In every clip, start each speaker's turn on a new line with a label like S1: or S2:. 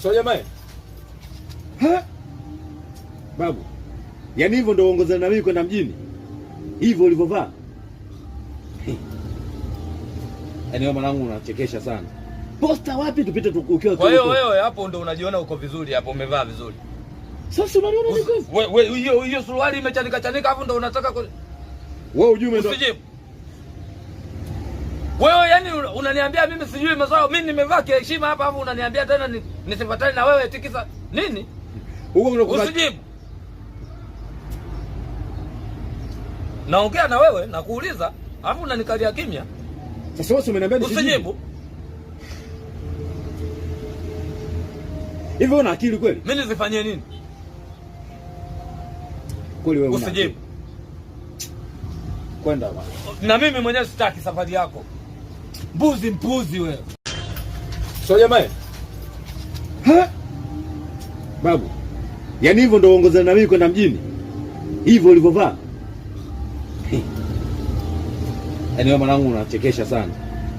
S1: So jamaa. Babu. Yaani hivyo ndio uongozana na mimi kwenda mjini. Hivyo ulivyovaa. Yaani wewe mwanangu unachekesha sana. Posta wapi tupite ukiwa.
S2: Kwa hiyo wewe hapo ndio unajiona uko vizuri hapo, umevaa vizuri.
S1: Sasa unaniona niko hivi?
S2: Wewe hiyo suruali imechanika chanika hapo ndio unataka
S1: wewe ujue ndio.
S2: Usijibu. Wewe yani unaniambia mimi sijui mazao, mimi nimevaa kiheshima hapa hapo unaniambia tena nisifuatane na wewe tikisa nini? Usijibu. Naongea na wewe na kuuliza, alafu unanikalia kimya.
S1: Sasa wewe umeniambia
S2: usijibu.
S1: Hivi una akili kweli?
S2: Mimi nizifanyie nini?
S1: Kweli wewe una.
S2: Usijibu.
S1: Kwenda bwana.
S2: Na mimi mwenyewe sitaki safari yako. Mpuzi wewe.
S1: So jamaa. Babu. Yaani hivyo ndio uongozana na mimi kwenda mjini. Hivyo ulivyovaa. Yaani wewe mwanangu unachekesha sana.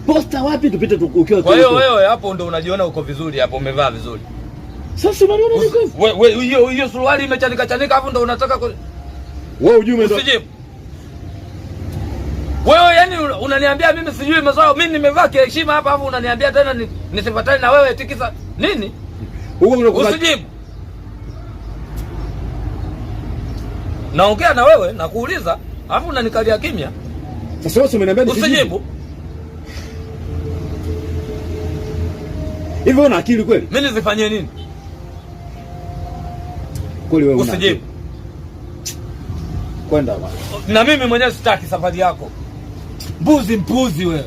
S1: Posta wapi tupite ukiwa.
S2: Kwa hiyo wewe hapo ndio unajiona uko vizuri hapo, umevaa vizuri.
S1: Sasa unaniona niko hivi?
S2: Wewe hiyo suruali imechanika chanika hapo ndio unataka
S1: wewe ujue ndio.
S2: Usijibu. Wewe yani unaniambia mimi sijui mazao, mimi nimevaa kiheshima hapa hapo unaniambia tena nisifuatane na wewe tikisa nini? Usijibu. Naongea na wewe na kuuliza, alafu unanikalia kimya.
S1: Sasa wewe umeniambia
S2: usijibu.
S1: Hivi una akili kweli?
S2: Mimi nizifanyie nini?
S1: Kweli wewe una.
S2: Usijibu.
S1: Kwenda bwana.
S2: Na mimi mwenyewe sitaki safari yako. Mpuzi wewe.